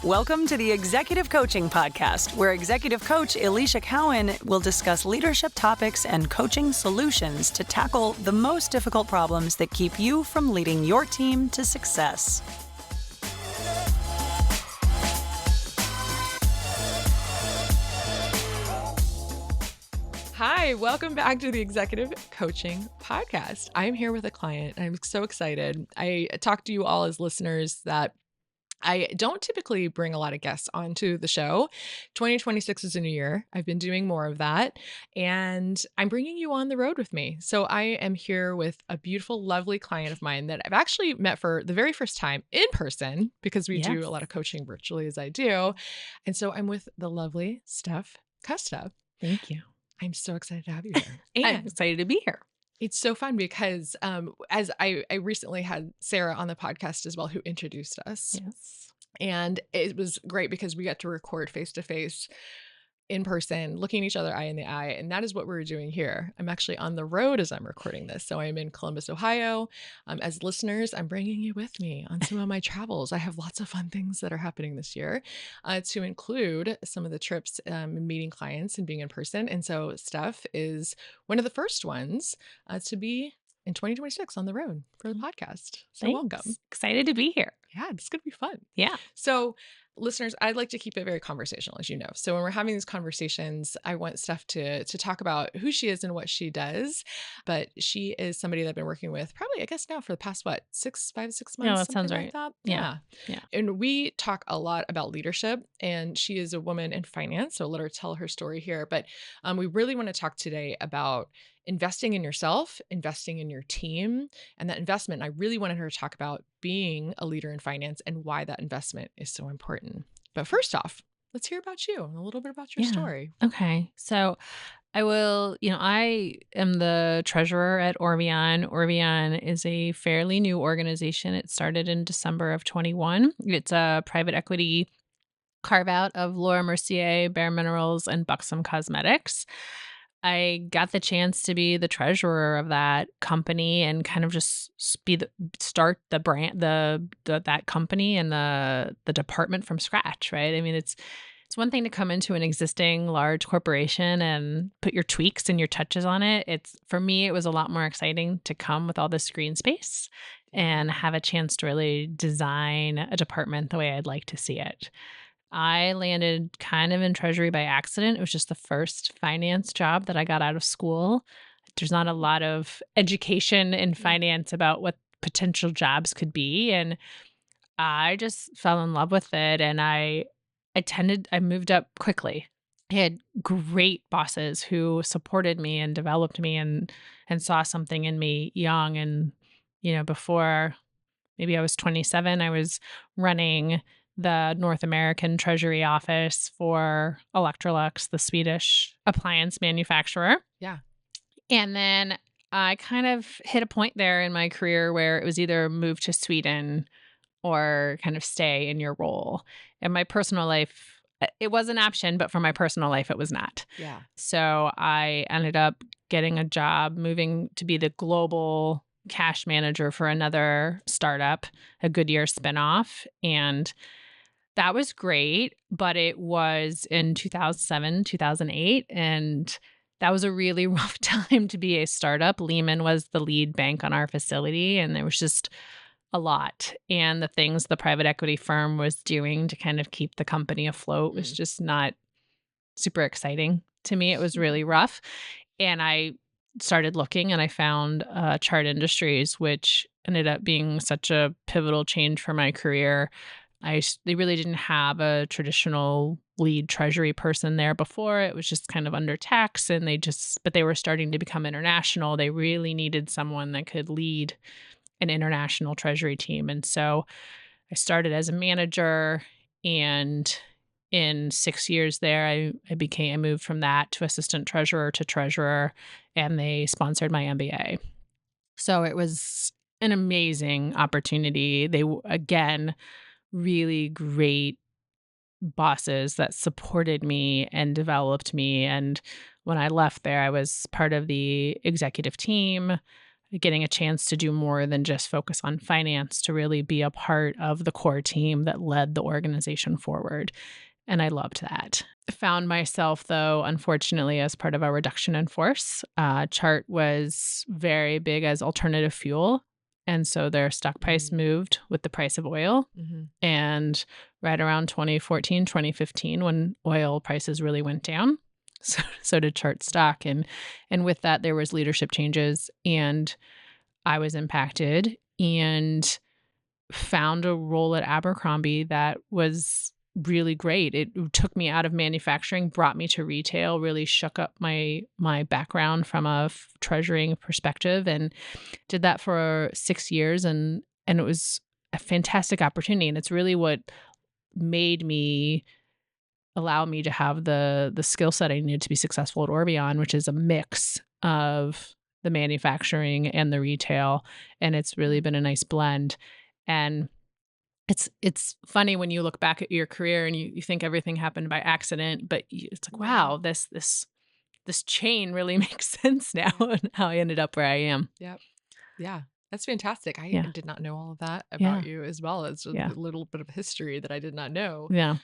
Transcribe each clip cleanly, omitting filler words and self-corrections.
Welcome to the Executive Coaching Podcast, where Executive Coach Alicia Cowan will discuss leadership topics and coaching solutions to tackle the most difficult problems that keep you from leading your team to success. Hi, welcome back to the Executive Coaching Podcast. I'm here with a client. I'm so excited. I talk to you all as listeners that I don't typically bring a lot of guests onto the show. 2026 is a new year. I've been doing more of that, and I'm bringing you on the road with me. So I am here with a beautiful, lovely client of mine that I've actually met for the very first time in person because we do a lot of coaching virtually as I do. And so I'm with the lovely Steph Kusta. Thank you. I'm so excited to have you here. I'm And excited to be here. it's so fun because as I recently had Sarah on the podcast as well, who introduced us. Yes. And it was great because we got to record face-to-face in person, looking each other eye in the eye. And that is what we're doing here. I'm actually on the road as I'm recording this. So I'm in Columbus, Ohio. As listeners, I'm bringing you with me on some of my travels. I have lots of fun things that are happening this year to include some of the trips, meeting clients and being in person. And so Steph is one of the first ones to be in 2026 on the road for the podcast. So Thanks. welcome. Excited to be here. Yeah, it's going to be fun. Yeah. So listeners, I'd like to keep it very conversational, as you know. So when we're having these conversations, I want Steph to talk about who she is and what she does. But she is somebody that I've been working with probably, I guess now for the past, 6 months? No, that sounds something right. that? Yeah. And we talk a lot about leadership, and she is a woman in finance. So I'll let her tell her story here. But we really want to talk today about investing in yourself, investing in your team, and that investment. I really wanted her to talk about being a leader in finance and why that investment is so important. But first off, let's hear about you and a little bit about your story. Okay. So I am the treasurer at Orveon. Orveon is a fairly new organization. It started in December of 21. It's a private equity carve out of Laura Mercier, Bare Minerals, and Buxom Cosmetics. I got the chance to be the treasurer of that company and kind of just start the brand, that company and the department from scratch, right? I mean, it's one thing to come into an existing large corporation and put your tweaks and your touches on it. For me, it was a lot more exciting to come with all this green space and have a chance to really design a department the way I'd like to see it. I landed kind of in treasury by accident. It was just the first finance job that I got out of school. There's not a lot of education in finance about what potential jobs could be. And I just fell in love with it. And I moved up quickly. I had great bosses who supported me and developed me and saw something in me young. And, before maybe I was 27, I was running the North American Treasury office for Electrolux, the Swedish appliance manufacturer. Yeah. And then I kind of hit a point there in my career where it was either move to Sweden or kind of stay in your role. In my personal life, it was an option, but for my personal life, it was not. Yeah. So I ended up getting a job, moving to be the global cash manager for another startup, a Goodyear spinoff. And that was great, but it was in 2007, 2008, and that was a really rough time to be a startup. Lehman was the lead bank on our facility, and there was just a lot. And the things the private equity firm was doing to kind of keep the company afloat was just not super exciting to me. It was really rough. And I started looking, and I found Chart Industries, which ended up being such a pivotal change for my career. They really didn't have a traditional lead treasury person there before. It was just kind of under tax, and but they were starting to become international. They really needed someone that could lead an international treasury team. And so I started as a manager, and in 6 years there, I moved from that to assistant treasurer to treasurer, and they sponsored my MBA. So it was an amazing opportunity. They, again, really great bosses that supported me and developed me. And when I left there, I was part of the executive team. getting a chance to do more than just focus on finance, to really be a part of the core team that led the organization forward. And I loved that. Found myself, though, unfortunately, as part of a reduction in force. Chart was very big as alternative fuel. And so their stock price moved with the price of oil. And right around 2014, 2015, when oil prices really went down, so did Chart stock. And with that, there was leadership changes, and I was impacted and found a role at Abercrombie that was really great. It took me out of manufacturing, brought me to retail, really shook up my background from a treasuring perspective, and did that for 6 years. And it was a fantastic opportunity. And it's really what made me allow me to have the skill set I needed to be successful at Orveon, which is a mix of the manufacturing and the retail. And it's really been a nice blend. And it's funny when you look back at your career and you think everything happened by accident, but it's like, wow, this chain really makes sense now, and how I ended up where I am. Yep. Yeah. That's fantastic. I did not know all of that Yeah. about you as well. It's a little bit of history that I did not know. Yeah.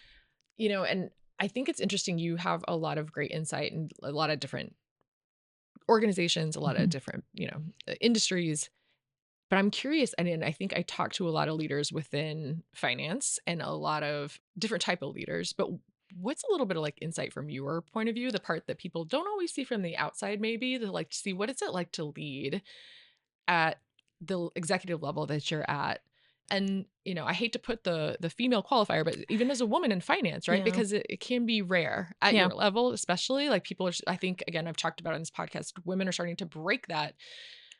And I think it's interesting. You have a lot of great insight in a lot of different organizations, a lot of different, industries. But I'm curious, and I think I talked to a lot of leaders within finance and a lot of different type of leaders, but what's a little bit of like insight from your point of view, the part that people don't always see from the outside, maybe to like see what is it like to lead at the executive level that you're at? And, I hate to put the female qualifier, but even as a woman in finance, right? Yeah. Because it can be rare at your level, especially like people are, I think, again, I've talked about it in this podcast, women are starting to break that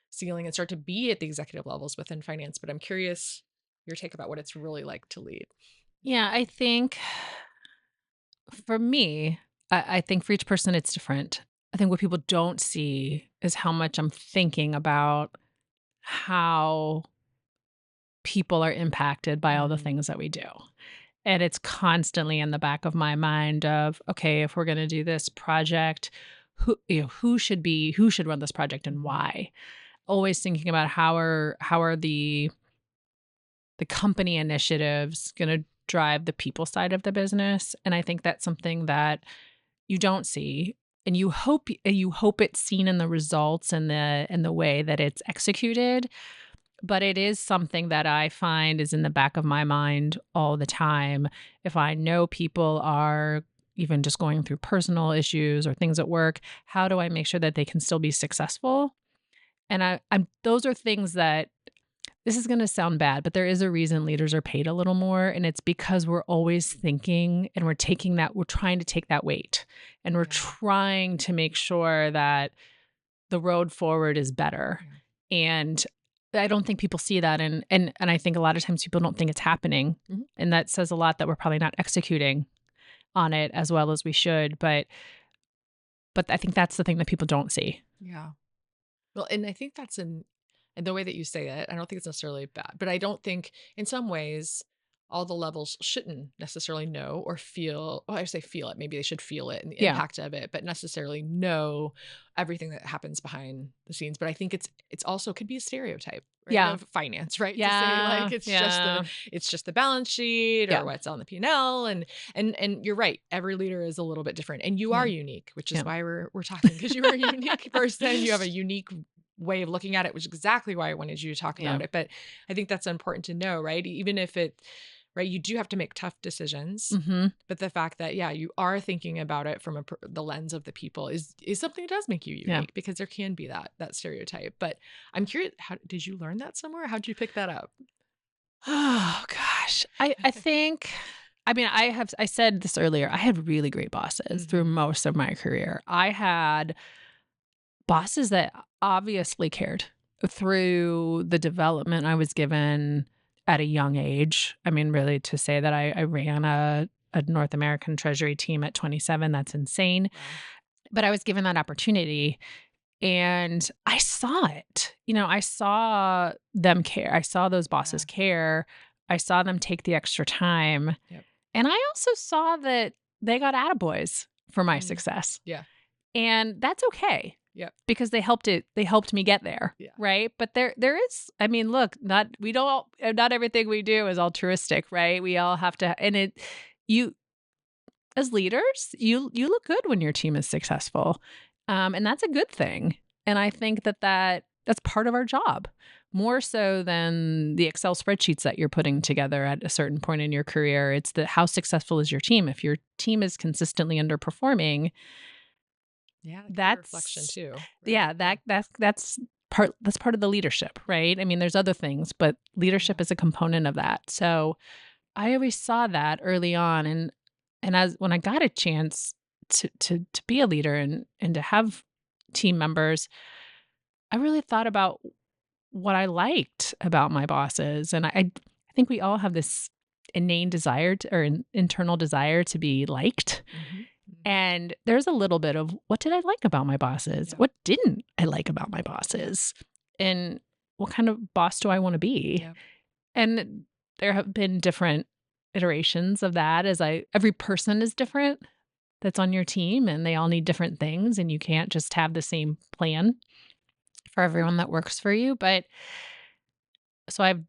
ceiling and start to be at the executive levels within finance. But I'm curious your take about what it's really like to lead. Yeah, I think for me, I think for each person it's different. I think what people don't see is how much I'm thinking about how people are impacted by all the things that we do. And it's constantly in the back of my mind of, okay, if we're going to do this project, who should run this project and why? Always thinking about how are the company initiatives going to drive the people side of the business. And I think that's something that you don't see, and you hope it's seen in the results and the way that it's executed. But it is something that I find is in the back of my mind all the time. If I know people are even just going through personal issues or things at work, how do I make sure that they can still be successful? And those are things that, this is going to sound bad, but there is a reason leaders are paid a little more. And it's because we're always thinking, and we're trying to take that weight, and we're trying to make sure that the road forward is better. And I don't think people see that. And I think a lot of times people don't think it's happening. And that says a lot that we're probably not executing on it as well as we should. But I think that's the thing that people don't see. Yeah. Well, and I think that's and the way that you say it, I don't think it's necessarily bad, but I don't think in some ways all the levels shouldn't necessarily know or feel, I say feel it, maybe they should feel it and the impact of it, but necessarily know everything that happens behind the scenes. But I think it's also could be a stereotype, right? Of finance, right? Yeah. To say like it's just the balance sheet or what's on the P&L. And you're right. Every leader is a little bit different, and you are unique, which is why we're talking, because you are a unique person. You have a unique way of looking at it, which is exactly why I wanted you to talk about it. But I think that's important to know, right? Even if you do have to make tough decisions, but the fact that, you are thinking about it from the lens of the people is something that does make you unique, because there can be that stereotype. But I'm curious, how did you learn that somewhere? How did you pick that up? Oh gosh. I think, I said this earlier, I had really great bosses through most of my career. I had bosses that obviously cared through the development I was given at a young age. I mean, really, to say that I ran a North American Treasury team at 27, that's insane. Wow. But I was given that opportunity, and I saw it. I saw them care. I saw those bosses care. I saw them take the extra time. Yep. And I also saw that they got attaboys for my success. Yeah. And that's okay. Yep. because they helped me get there. Yeah. Right. But there is, I mean, look, not everything we do is altruistic, right? We all have to, and you, as leaders, you look good when your team is successful. And that's a good thing. And I think that's part of our job, more so than the Excel spreadsheets that you're putting together at a certain point in your career. It's how successful is your team? If your team is consistently underperforming, Yeah. Reflection that's too. Right? yeah, that's part of the leadership, right? I mean, there's other things, but leadership is a component of that. So I always saw that early on, and as when I got a chance to be a leader and to have team members, I really thought about what I liked about my bosses, and I think we all have this inane desire or an internal desire to be liked. Mm-hmm. And there's a little bit of what did I like about my bosses? Yeah. What didn't I like about my bosses? And what kind of boss do I want to be? Yeah. And there have been different iterations of that every person is different that's on your team and they all need different things and you can't just have the same plan for everyone that works for you. But so I've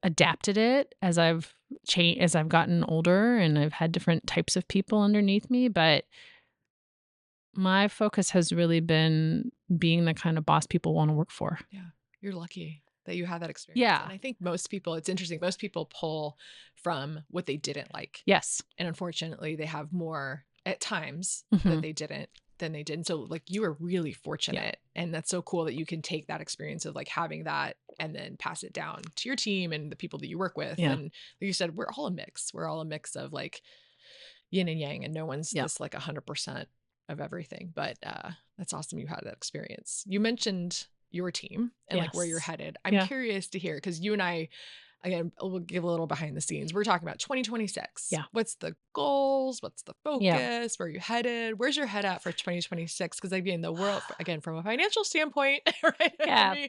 adapted it as I've changed, as I've gotten older and I've had different types of people underneath me. But my focus has really been being the kind of boss people want to work for. Yeah. You're lucky that you had that experience. Yeah. And I think most people, it's interesting, most people pull from what they didn't like. Yes. And unfortunately, they have more at times Mhm. that they didn't than they did. And so like you were really fortunate. And that's so cool that you can take that experience of like having that and then pass it down to your team and the people that you work with. Yeah. And like you said, we're all a mix. We're all a mix of like yin and yang, and no one's just like 100% of everything. But that's awesome you had that experience. You mentioned your team and like where you're Yes. headed. I'm curious to hear, because you and I, again, we'll give a little behind the scenes. We're talking about 2026. Yeah. What's the goals? What's the focus? Yeah. Where are you headed? Where's your head at for 2026? Because again, the world, again, from a financial standpoint, right? Yeah. I mean,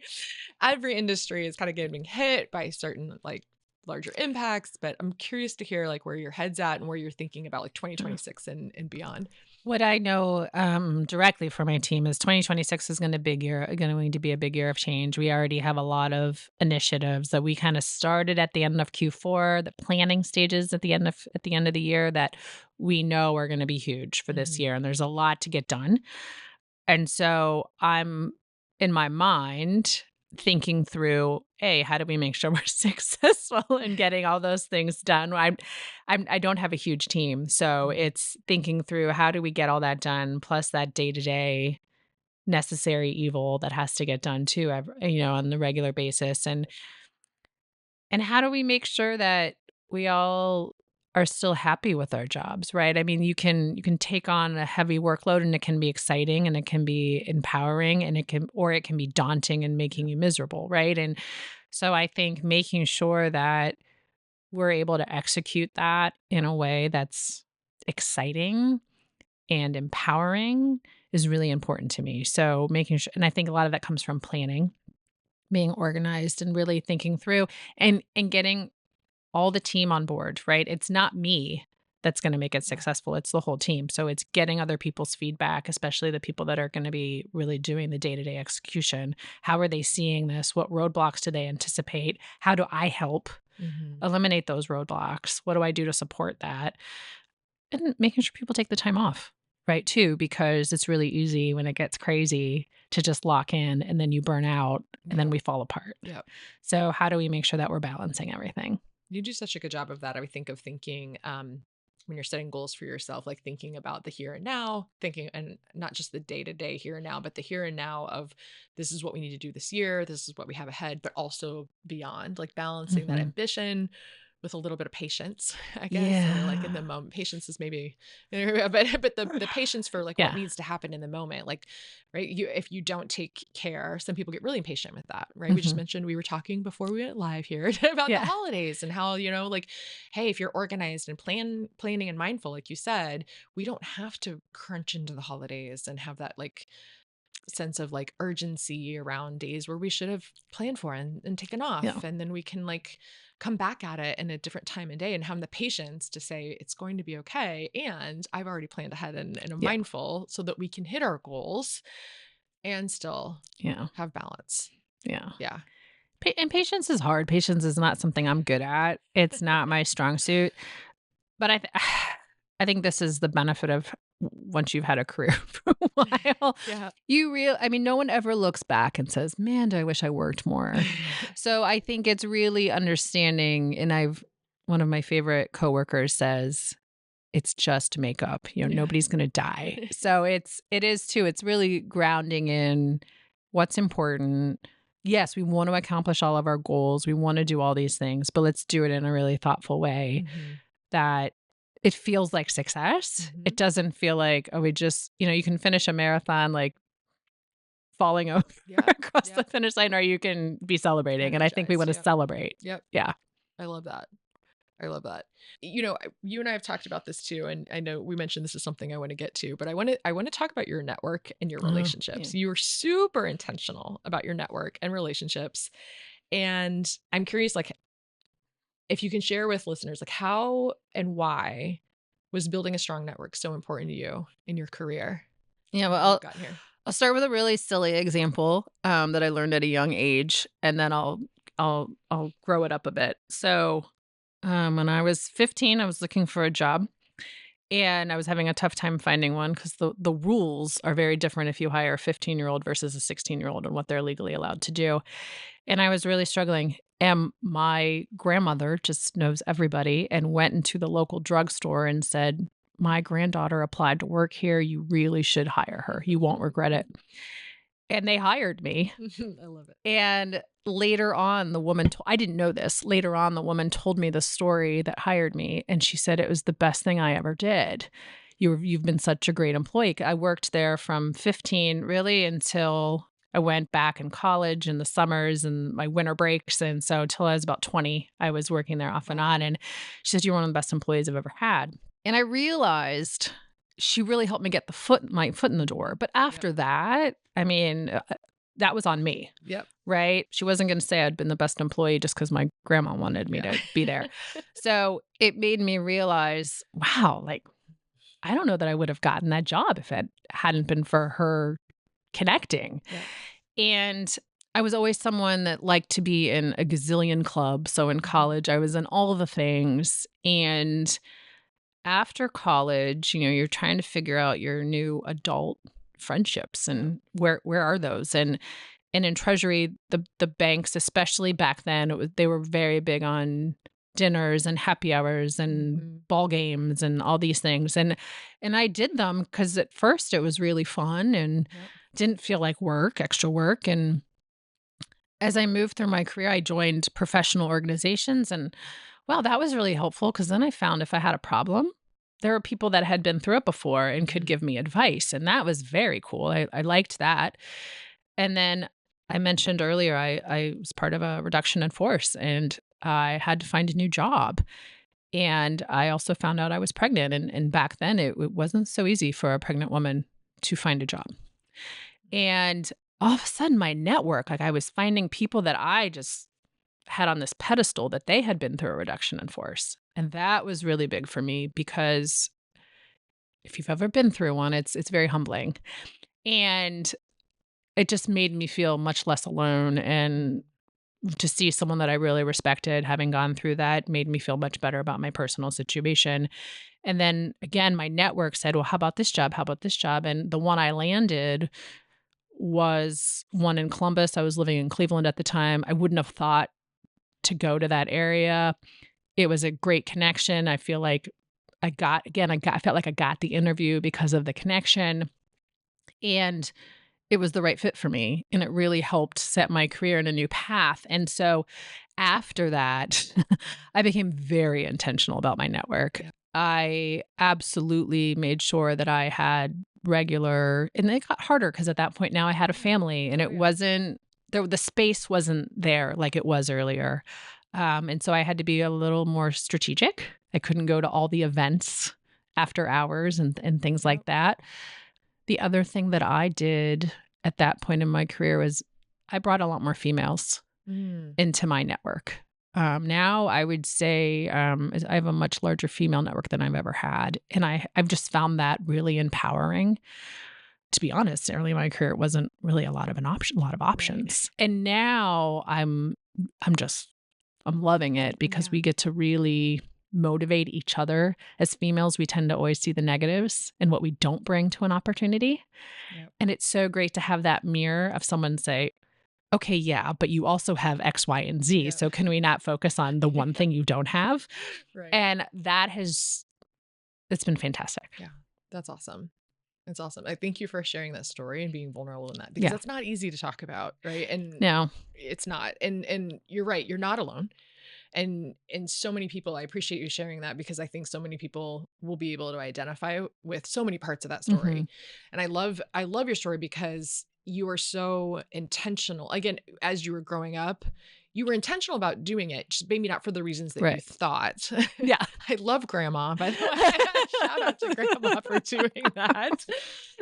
every industry is kind of getting hit by certain like larger impacts, but I'm curious to hear like where your head's at and where you're thinking about like 2026 and beyond. What I know directly for my team is 2026 is going to be a big year of change. We already have a lot of initiatives that we kind of started at the end of Q4, the planning stages at the end of the year that we know are going to be huge for this year, and there's a lot to get done. And so I'm in my mind thinking through, hey, how do we make sure we're successful in getting all those things done? I don't have a huge team, so it's thinking through how do we get all that done, plus that day-to-day necessary evil that has to get done too, on the regular basis, and how do we make sure that we all are still happy with our jobs, right? I mean, you can take on a heavy workload and it can be exciting and it can be empowering and it can be daunting and making you miserable, right? And so I think making sure that we're able to execute that in a way that's exciting and empowering is really important to me. So making sure, and I think a lot of that comes from planning, being organized and really thinking through and getting all the team on board, right? It's not me that's going to make it successful. It's the whole team. So it's getting other people's feedback, especially the people that are going to be really doing the day-to-day execution. How are they seeing this? What roadblocks do they anticipate? How do I help eliminate those roadblocks? What do I do to support that? And making sure people take the time off, right? Too, because it's really easy when it gets crazy to just lock in and then you burn out and then we fall apart. Yep. So how do we make sure that we're balancing everything? You do such a good job of that. I would think of thinking when you're setting goals for yourself, like thinking about the here and now, thinking, and not just the day to day here and now, but the here and now of this is what we need to do this year. This is what we have ahead, but also beyond, like balancing that ambition with a little bit of patience, I guess, or like in the moment. Patience is maybe, but the patience for like what needs to happen in the moment, like, right. If you don't take care, some people get really impatient with that, right? We just mentioned, we were talking before we went live here about the holidays and how, like, hey, if you're organized and planning and mindful, like you said, we don't have to crunch into the holidays and have that like sense of like urgency around days where we should have planned for and taken off. Yeah. And then we can like come back at it in a different time and day and have the patience to say it's going to be okay. And I've already planned ahead and I'm Yeah. mindful so that we can hit our goals and still Yeah. have balance. Yeah. Yeah. And patience is hard. Patience is not something I'm good at. It's not my strong suit. But I think this is the benefit of once you've had a career for a while. Yeah. I mean, no one ever looks back and says, "Man, do I wish I worked more." So I think it's really understanding. And one of my favorite coworkers says, "It's just makeup. Yeah. Nobody's going to die." So it is too. It's really grounding in what's important. Yes, we want to accomplish all of our goals. We want to do all these things, but let's do it in a really thoughtful way that it feels like success. It doesn't feel like, oh, we just, you can finish a marathon like falling over across the finish line, or you can be celebrating. And I think we want to celebrate. Yep. Yeah. I love that. I love that. You and I have talked about this too, and I know we mentioned this is something I want to get to, but I want to talk about your network and your relationships. Yeah. You are super intentional about your network and relationships, and I'm curious, like, if you can share with listeners, like, how and why was building a strong network so important to you in your career? Yeah. Well, Gotten here. I'll start with a really silly example that I learned at a young age, and then I'll grow it up a bit. So when I was 15, I was looking for a job, and I was having a tough time finding one because the rules are very different if you hire a 15-year-old versus a 16-year-old and what they're legally allowed to do. And I was really struggling. And my grandmother just knows everybody and went into the local drugstore and said, "My granddaughter applied to work here. You really should hire her. You won't regret it." And they hired me. I love it. And later on, the woman I didn't know this. Later on, the woman told me the story that hired me, and she said it was the best thing I ever did. You've been such a great employee. I worked there from 15 really until I went back in college in the summers and my winter breaks. And so until I was about 20, I was working there off and on. And she said, "You're one of the best employees I've ever had." And I realized she really helped me get my foot in the door. But after that, I mean, that was on me. Yep. Right? She wasn't going to say I'd been the best employee just because my grandma wanted me to be there. So it made me realize, wow, like, I don't know that I would have gotten that job if it hadn't been for her connecting. Yep. And I was always someone that liked to be in a gazillion clubs. So in college, I was in all the things. And after college, you're trying to figure out your new adult friendships and where are those? And in Treasury, the banks, especially back then, they were very big on dinners and happy hours and ball games and all these things. And I did them because at first it was really fun and didn't feel like extra work. And as I moved through my career, I joined professional organizations, and wow, that was really helpful because then I found if I had a problem, there were people that had been through it before and could give me advice. And that was very cool. I liked that. And then I mentioned earlier, I was part of a reduction in force and I had to find a new job. And I also found out I was pregnant. And back then it wasn't so easy for a pregnant woman to find a job. And all of a sudden my network, like I was finding people that I just had on this pedestal that they had been through a reduction in force. And that was really big for me because if you've ever been through one, it's very humbling. And it just made me feel much less alone. And to see someone that I really respected having gone through that made me feel much better about my personal situation. And then again, my network said, "Well, how about this job? How about this job?" And the one I landed was one in Columbus. I was living in Cleveland at the time. I wouldn't have thought to go to that area. It was a great connection. I feel like I felt like I got the interview because of the connection. And it was the right fit for me. And it really helped set my career in a new path. And so after that, I became very intentional about my network. Yeah. I absolutely made sure that I had regular, and it got harder because at that point now I had a family and it wasn't, the space wasn't there like it was earlier. And so I had to be a little more strategic. I couldn't go to all the events after hours and things like that. The other thing that I did at that point in my career was I brought a lot more females into my network. Now I would say I have a much larger female network than I've ever had. And I've just found that really empowering. To be honest, early in my career, it wasn't really a lot of options. Right. And now I'm loving it because we get to really motivate each other. As females, we tend to always see the negatives and what we don't bring to an opportunity. Yep. And it's so great to have that mirror of someone say, okay, yeah, but you also have X, Y, and Z. Yep. So can we not focus on the one thing you don't have? Right. And it's been fantastic. Yeah, that's awesome. It's awesome. I thank you for sharing that story and being vulnerable in that, because that's not easy to talk about, right? And no, it's not. And you're right. You're not alone. And so many people, I appreciate you sharing that, because I think so many people will be able to identify with so many parts of that story. Mm-hmm. And I love your story because you are so intentional. Again, as you were growing up, you were intentional about doing it, just maybe not for the reasons that you thought. Yeah. I love Grandma, by the way. Shout out to Grandma for doing that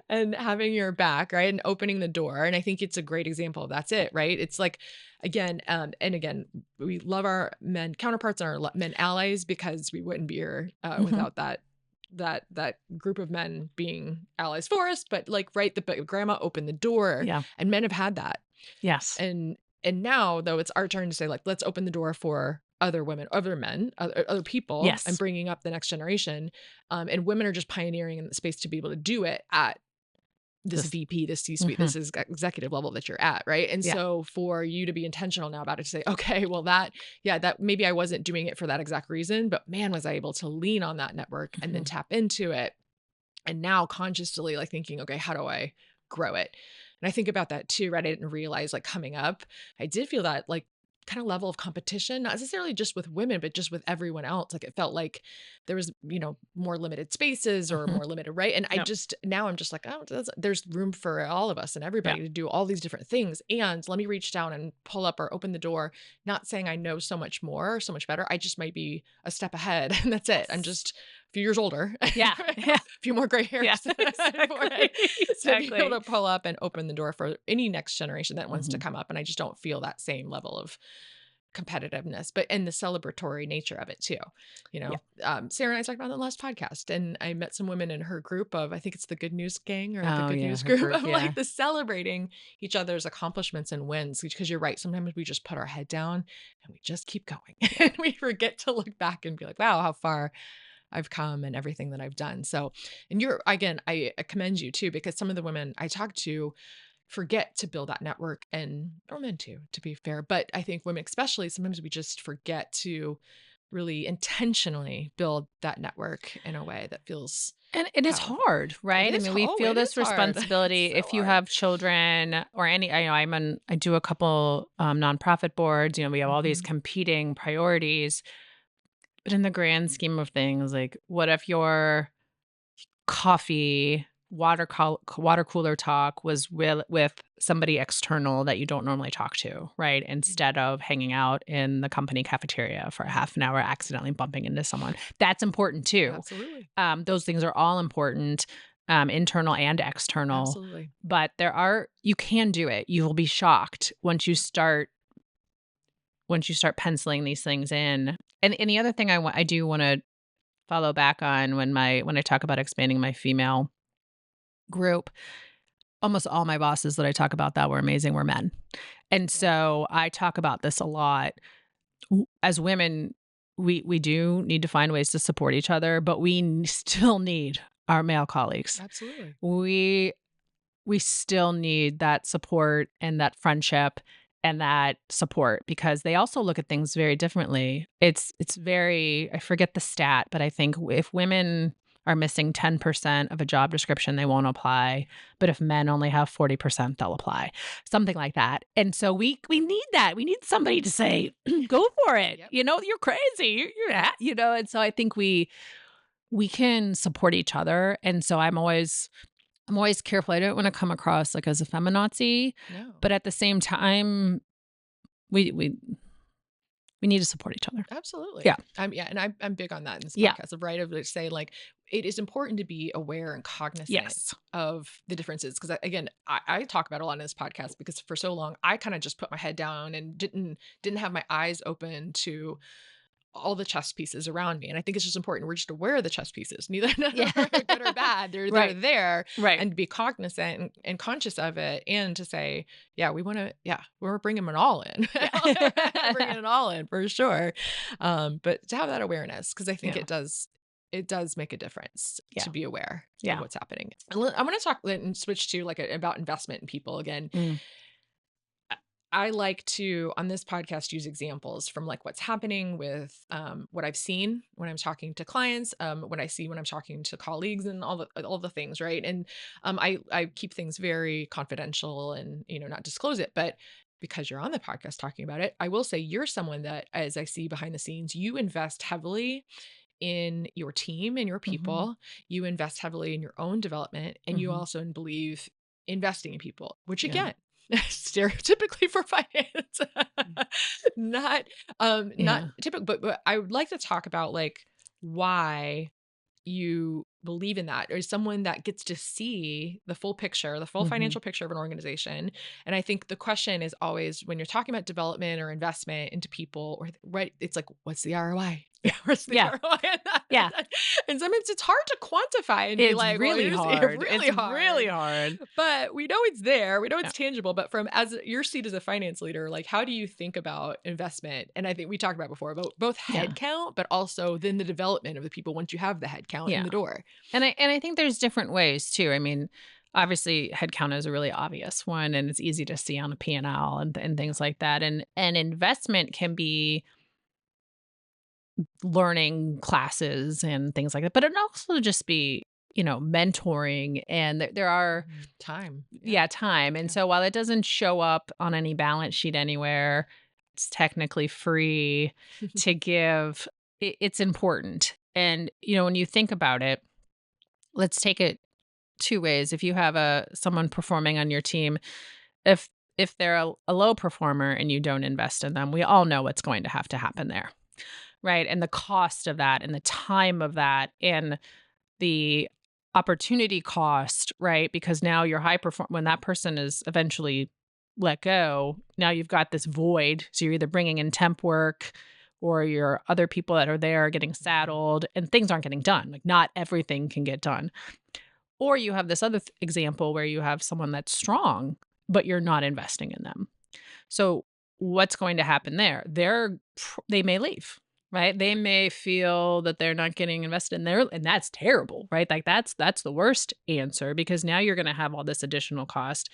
and having your back, right? And opening the door. And I think it's a great example of that's it, right? It's like, again, we love our men counterparts and our men allies, because we wouldn't be here without that group of men being allies for us. But the Grandma opened the door, and men have had that. Yes. And now, though, it's our turn to say, let's open the door for other women, other men, other people, and bringing up the next generation. And women are just pioneering in the space to be able to do it at this VP, this C-suite, this is executive level that you're at, right? And so for you to be intentional now about it, to say, okay, well that maybe I wasn't doing it for that exact reason, but man, was I able to lean on that network and then tap into it. And now consciously thinking, okay, how do I grow it? And I think about that too, right? I didn't realize coming up, I did feel that kind of level of competition, not necessarily just with women, but just with everyone else. It felt like there was, more limited spaces or more limited, right? And now I'm just there's room for all of us and everybody to do all these different things. And let me reach down and pull up or open the door, not saying I know so much more, so much better. I just might be a step ahead, and that's it. I'm just a few years older. Yeah. A few more gray hairs. Yeah, exactly. To be able to pull up and open the door for any next generation that wants to come up. And I just don't feel that same level of competitiveness, but in the celebratory nature of it too. Sarah and I talked about it in the last podcast, and I met some women in her group of, I think it's the Good News Gang or the Good News group of the celebrating each other's accomplishments and wins, because you're right. Sometimes we just put our head down and we just keep going and we forget to look back and be like, wow, how far I've come and everything that I've done. So, and I commend you too, because some of the women I talk to forget to build that network, or men too, to be fair. But I think women especially, sometimes we just forget to really intentionally build that network in a way that feels and it's hard, right? We feel this responsibility if you have children or any. I do a couple nonprofit boards. We have all these competing priorities, but in the grand scheme of things, what if your coffee water cooler talk was with somebody external that you don't normally talk to, right? Instead of hanging out in the company cafeteria for a half an hour, accidentally bumping into someone. That's important too. Absolutely. Those things are all important, internal and external. Absolutely. But you can do it. You will be shocked once you start penciling these things in. And the other thing I do want to follow back on when I talk about expanding my female group, almost all my bosses that I talk about that were amazing were men. And so I talk about this a lot. As women, we do need to find ways to support each other, but we still need our male colleagues. Absolutely. We still need that support and that friendship and that support, because they also look at things very differently. It's very, I forget the stat, but I think if women are missing 10% of a job description, they won't apply. But if men only have 40%, they'll apply. Something like that. And so we need that. We need somebody to say, go for it. Yep. You're crazy. And so I think we can support each other. And so I'm always careful. I don't want to come across as a feminazi. No. But at the same time, we we need to support each other. Absolutely. Yeah. And I'm big on that in this Yeah. podcast of say like it is important to be aware and cognizant Yes. of the differences. Because again, I talk about it a lot in this podcast because for so long I kind of just put my head down and didn't have my eyes open to all the chess pieces around me. And I think it's just important. We're just aware of the chess pieces, neither Yeah. good or bad. They're Right. there, Right. and to be cognizant and conscious of it, and to say, yeah, we're bringing it all in. Bringing it all in for sure. But to have that awareness, because I think Yeah. it does make a difference Yeah. to be aware Yeah. of what's happening. I want to talk and switch to like about investment in people again. Mm. I like to, on this podcast, use examples from like what's happening with what I've seen when I'm talking to clients, when I'm talking to colleagues, and all the things, right? And I keep things very confidential and not disclose it, but because you're on the podcast talking about it, I will say you're someone that, as I see behind the scenes, you invest heavily in your team and your people. You invest heavily in your own development, and you also believe investing in people, which again, stereotypically for finance, not typical, but I would like to talk about like why you believe in that, or someone that gets to see the full picture, the full financial picture of an organization. And I think the question is always, when you're talking about development or investment into people, or right, it's like, what's the ROI? Yeah, what's the ROI on that? Yeah. And sometimes it's hard to quantify and be It's like, really well, hard. Really It's hard. really hard. But we know it's there. We know it's tangible. But from as your seat as a finance leader, like, how do you think about investment? And I think we talked about before about both head count, but also then the development of the people once you have the head count in the door. And I think there's different ways too. I mean, obviously headcount is a really obvious one, and it's easy to see on a P&L and things like that. And investment can be learning classes and things like that, but it can also just be, mentoring, and there are time. Time. And so while it doesn't show up on any balance sheet anywhere, it's technically free to give. It's important. And, when you think about it, let's take it two ways. If you have someone performing on your team, if they're a low performer and you don't invest in them, we all know what's going to happen there, right? And the cost of that, and the time of that, and the opportunity cost, right? Because now your when that person is eventually let go, now you've got this void. So you're either bringing in temp work, or your other people that are there are getting saddled, and things aren't getting done. Like, not everything can get done. Or you have this other example where you have someone that's strong, but you're not investing in them. So what's going to happen there? They may leave, right? They may feel that they're not getting invested in there, and that's terrible, right? Like, that's the worst answer, because now you're going to have all this additional cost.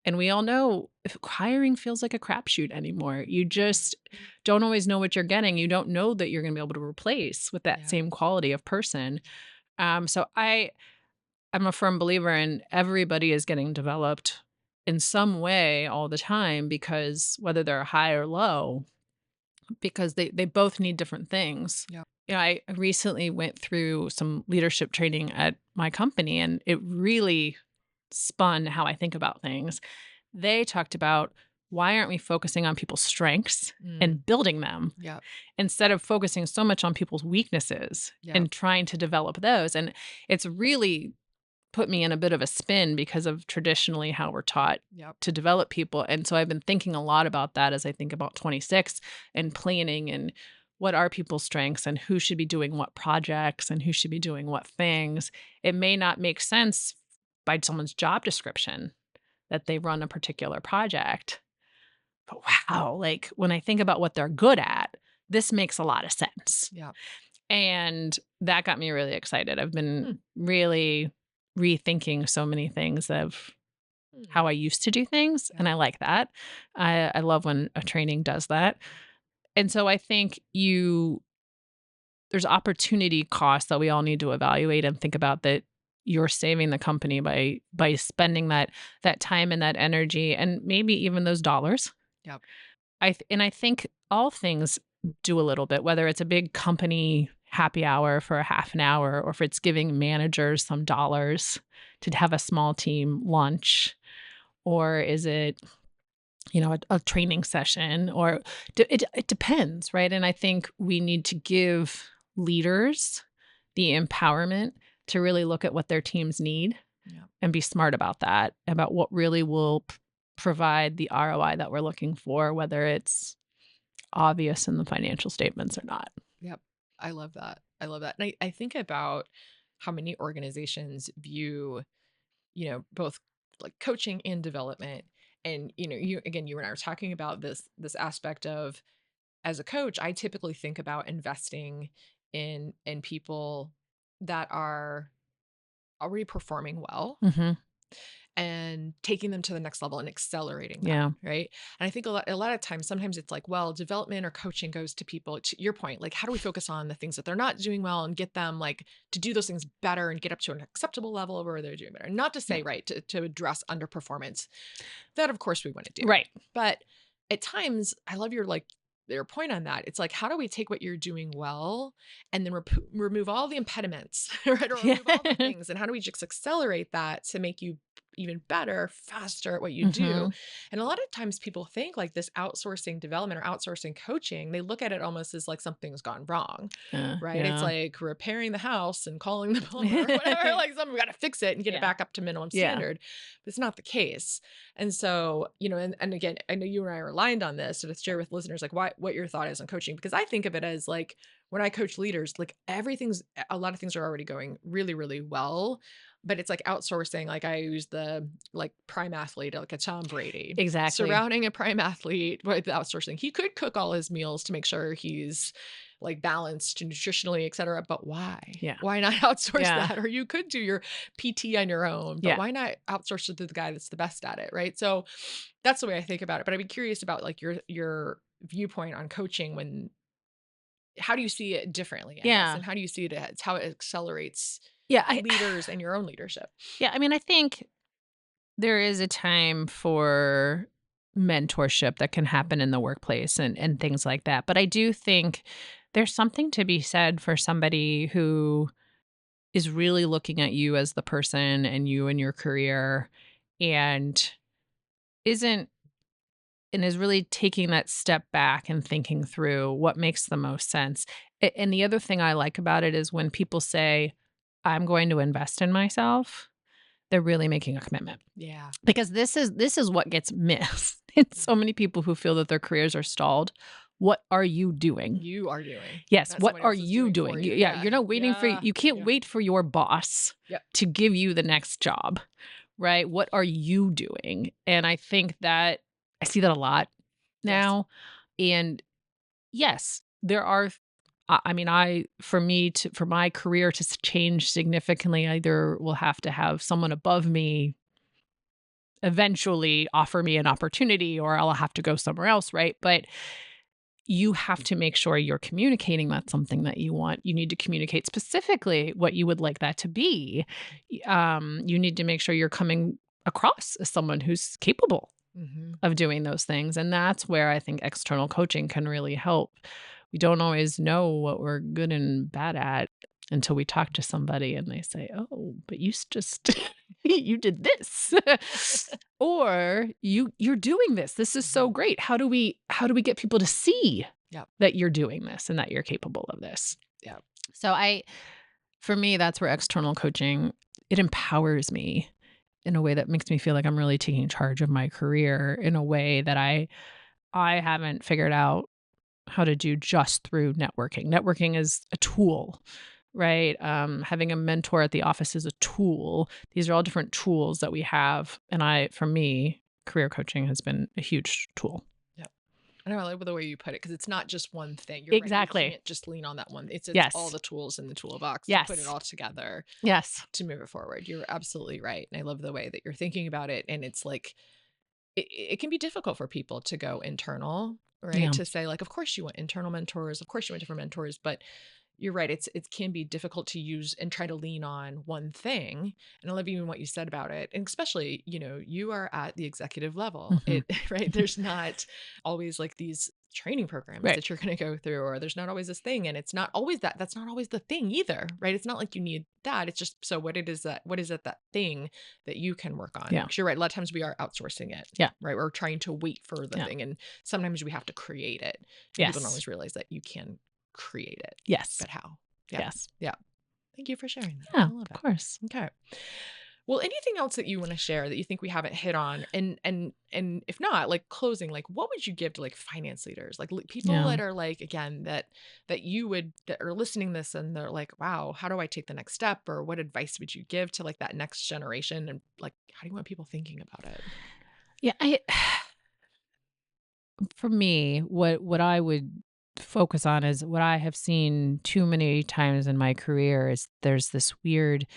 And we all know hiring feels like a crapshoot anymore. You just don't always know what you're getting. You don't know that you're going to be able to replace with that same quality of person. So I'm a firm believer in everybody is getting developed in some way all the time, because whether they're high or low, because they both need different things. Yeah. I recently went through some leadership training at my company, and it really spun how I think about things. They talked about, why aren't we focusing on people's strengths and building them instead of focusing so much on people's weaknesses and trying to develop those? And it's really put me in a bit of a spin because of traditionally how we're taught to develop people. And so I've been thinking a lot about that as I think about 26 and planning, and what are people's strengths, and who should be doing what projects, and who should be doing what things. It may not make sense by someone's job description that they run a particular project, but wow, like, when I think about what they're good at, this makes a lot of sense. And that got me really excited. I've been really rethinking so many things of how I used to do things. And I like that. I love when a training does that. And so I think there's opportunity costs that we all need to evaluate and think about, that you're saving the company by spending that time and that energy, and maybe even those dollars. I think all things do a little bit, whether it's a big company happy hour for a half an hour, or if it's giving managers some dollars to have a small team lunch, or is it a training session, or it depends, right? And I think we need to give leaders the empowerment to really look at what their teams need and be smart about that, about what really will provide the ROI that we're looking for, whether it's obvious in the financial statements or not. Yep. I love that. I love that. And I think about how many organizations view, both like coaching and development. And, you and I were talking about this aspect of, as a coach, I typically think about investing in people that are already performing well Mm-hmm. and taking them to the next level and accelerating that, Yeah. right? And I think a lot of times, sometimes it's like, well, development or coaching goes to people, to your point, like, how do we focus on the things that they're not doing well and get them like to do those things better and get up to an acceptable level where they're doing better? Not to say, right, to address underperformance. That, of course, we want to do. Right. But at times, I love your point on that. It's like, how do we take what you're doing well and then remove all the impediments, right? Or remove all the things, and how do we just accelerate that to make you even better, faster at what you do? Mm-hmm. And a lot of times people think like this outsourcing development or outsourcing coaching, they look at it almost as like something's gone wrong, right? It's Yeah. like repairing the house and calling the plumber or whatever, like we got to fix it and get it back up to minimum standard. But it's not the case. And so, and again, I know you and I are aligned on this, so to share with listeners, like what your thought is on coaching, because I think of it as like, when I coach leaders, like a lot of things are already going really, really well, but it's like outsourcing. Like I use the like prime athlete, like a Tom Brady, Exactly. surrounding a prime athlete with outsourcing. He could cook all his meals to make sure he's like balanced nutritionally, et cetera. But why? Yeah. Why not outsource that? Or you could do your PT on your own, but Yeah. why not outsource it to the guy that's the best at it? Right. So that's the way I think about it. But I'd be curious about like your viewpoint on coaching. How do you see it differently? I guess, and how do you see it as how it accelerates leaders and your own leadership? Yeah. I mean, I think there is a time for mentorship that can happen in the workplace and things like that. But I do think there's something to be said for somebody who is really looking at you as the person and you and your career and isn't and is really taking that step back and thinking through what makes the most sense. And the other thing I like about it is when people say, I'm going to invest in myself, they're really making a commitment. Yeah. Because this is what gets missed in so many people who feel that their careers are stalled. What are you doing? You are doing. Yes. Not What someone are else is you doing for doing? you. You're not waiting for, you can't wait for your boss to give you the next job, right? What are you doing? And I think that I see that a lot now. And yes, there are, I mean, for my career to change significantly, I either will have to have someone above me eventually offer me an opportunity or I'll have to go somewhere else, right? But you have to make sure you're communicating that's something that you want. You need to communicate specifically what you would like that to be. You need to make sure you're coming across as someone who's capable of doing those things. And that's where I think external coaching can really help. We don't always know what we're good and bad at until we talk to somebody and they say, oh, but you just you did this or you're doing this. This is so great. How do we get people to see that you're doing this and that you're capable of this? Yeah. So for me, that's where external coaching, it empowers me in a way that makes me feel like I'm really taking charge of my career in a way that I haven't figured out how to do just through networking. Networking is a tool, right? Having a mentor at the office is a tool. These are all different tools that we have. And for me, career coaching has been a huge tool. Yep. I know, I like the way you put it, because it's not just one thing. Exactly. Right. You can't just lean on that one. It's all the tools in the toolbox to put it all together. Yes. To move it forward. You're absolutely right. And I love the way that you're thinking about it. And it's like, it can be difficult for people to go internal, right? Yeah. To say like, of course you want internal mentors. Of course you want different mentors, but you're right. It can be difficult to use and try to lean on one thing. And I love even what you said about it. And especially, you are at the executive level. Right. There's not always like these training programs Right. that you're going to go through, or there's not always this thing. And it's not always that's not always the thing either. Right. It's not like you need that. It's just, so what is that thing that you can work on? Yeah. 'Cause you're right. A lot of times we are outsourcing it. Yeah. Right. We're trying to wait for the Yeah. thing. And sometimes we have to create it. And Yes. people don't always realize that you can create it. Yes. But how? Yeah. Yes. Yeah. Thank you for sharing that. Yeah, I love of it. course. Okay. Well, anything else that you want to share that you think we haven't hit on? And if not, like closing, like what would you give to like finance leaders, like people Yeah. that are like, again, that are listening to this and they're like, wow, how do I take the next step? Or what advice would you give to like that next generation? And like, how do you want people thinking about it? Yeah, for me, what I would focus on is what I have seen too many times in my career is there's this weird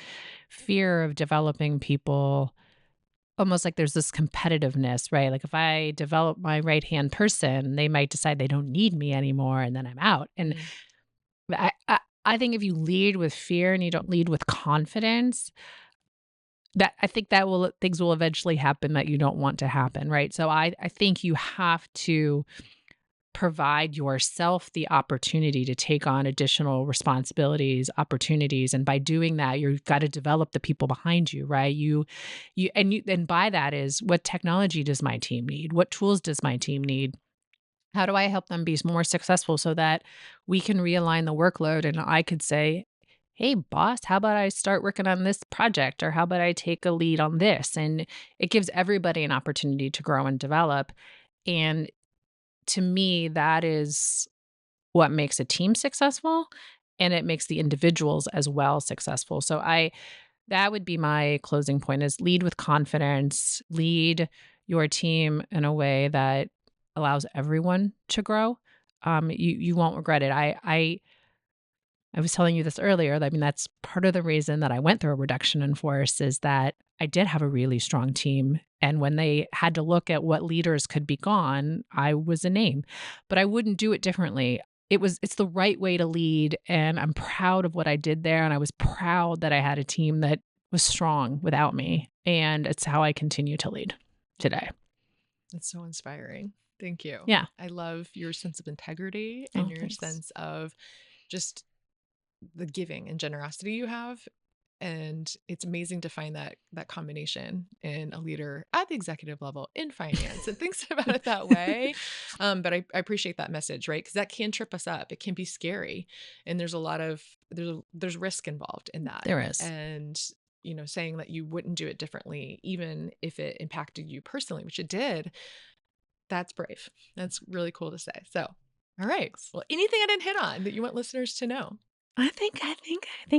fear of developing people, almost like there's this competitiveness, right? Like if I develop my right-hand person, they might decide they don't need me anymore and then I'm out. And I think if you lead with fear and you don't lead with confidence, that I think that things will eventually happen that you don't want to happen, right? So I think you have to provide yourself the opportunity to take on additional responsibilities, opportunities, and by doing that, you've got to develop the people behind you, right? And by that is, what technology does my team need? What tools does my team need? How do I help them be more successful so that we can realign the workload and I could say, hey, boss, how about I start working on this project? Or how about I take a lead on this? And it gives everybody an opportunity to grow and develop. And to me, that is what makes a team successful, and it makes the individuals as well successful. So that would be my closing point: is lead with confidence, lead your team in a way that allows everyone to grow. You won't regret it. I was telling you this earlier. I mean, that's part of the reason that I went through a reduction in force, is that I did have a really strong team. And when they had to look at what leaders could be gone, I was a name. But I wouldn't do it differently. It's the right way to lead. And I'm proud of what I did there. And I was proud that I had a team that was strong without me. And it's how I continue to lead today. That's so inspiring. Thank you. Yeah. I love your sense of integrity and your Thanks. sense of just the giving and generosity you have. And it's amazing to find that combination in a leader at the executive level in finance and thinks about it that way. But I appreciate that message, right? Because that can trip us up. It can be scary. And there's a lot of, there's risk involved in that. There is. And, saying that you wouldn't do it differently, even if it impacted you personally, which it did, that's brave. That's really cool to say. So, all right. Well, anything I didn't hit on that you want listeners to know? I think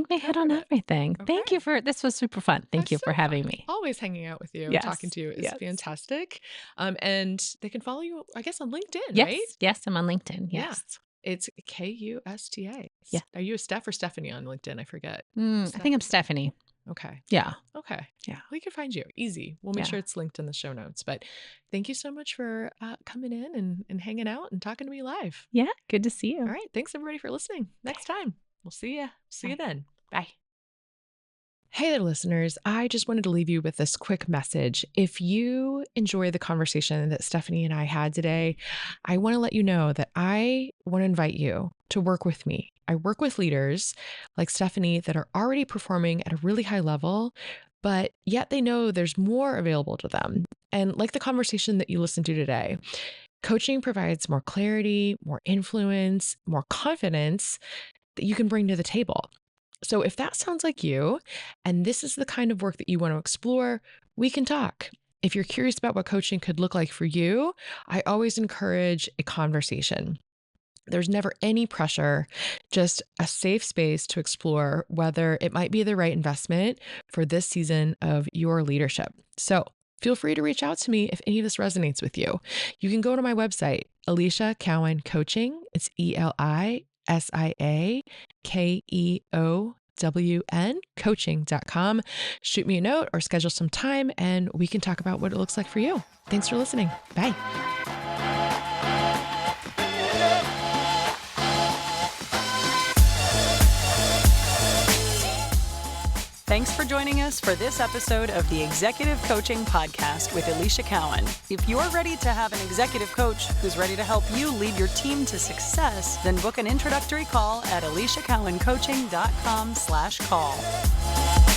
we hit on everything. Thank you this was super fun. Thank you for having me. Always hanging out with you Yes. and talking to you is Yes. fantastic. And they can follow you, I guess, on LinkedIn, Yes. right? Yes, I'm on LinkedIn. Yeah. Yes. It's Kusta. Yeah. Are you a Steph or Stephanie on LinkedIn? I forget. I think I'm Stephanie. Okay. Yeah. Okay. Yeah. We can find you. Easy. We'll make Yeah. sure it's linked in the show notes. But thank you so much for coming in and hanging out and talking to me live. Yeah. Good to see you. All right. Thanks everybody for listening. Next time. We'll see you. See you then. Bye. Hey there, listeners. I just wanted to leave you with this quick message. If you enjoy the conversation that Stephanie and I had today, I want to let you know that I want to invite you to work with me. I work with leaders like Stephanie that are already performing at a really high level, but yet they know there's more available to them. And like the conversation that you listened to today, coaching provides more clarity, more influence, more confidence that you can bring to the table. So if that sounds like you, and this is the kind of work that you want to explore, we can talk. If you're curious about what coaching could look like for you, I always encourage a conversation. There's never any pressure, just a safe space to explore whether it might be the right investment for this season of your leadership. So feel free to reach out to me if any of this resonates with you. You can go to my website, Alicia Cowan Coaching. It's ELISIAKEOWN coaching.com. Shoot me a note or schedule some time and we can talk about what it looks like for you. Thanks for listening. Bye. Thanks for joining us for this episode of the Executive Coaching Podcast with Alicia Cowan. If you're ready to have an executive coach who's ready to help you lead your team to success, then book an introductory call at aliciacowancoaching.com/call.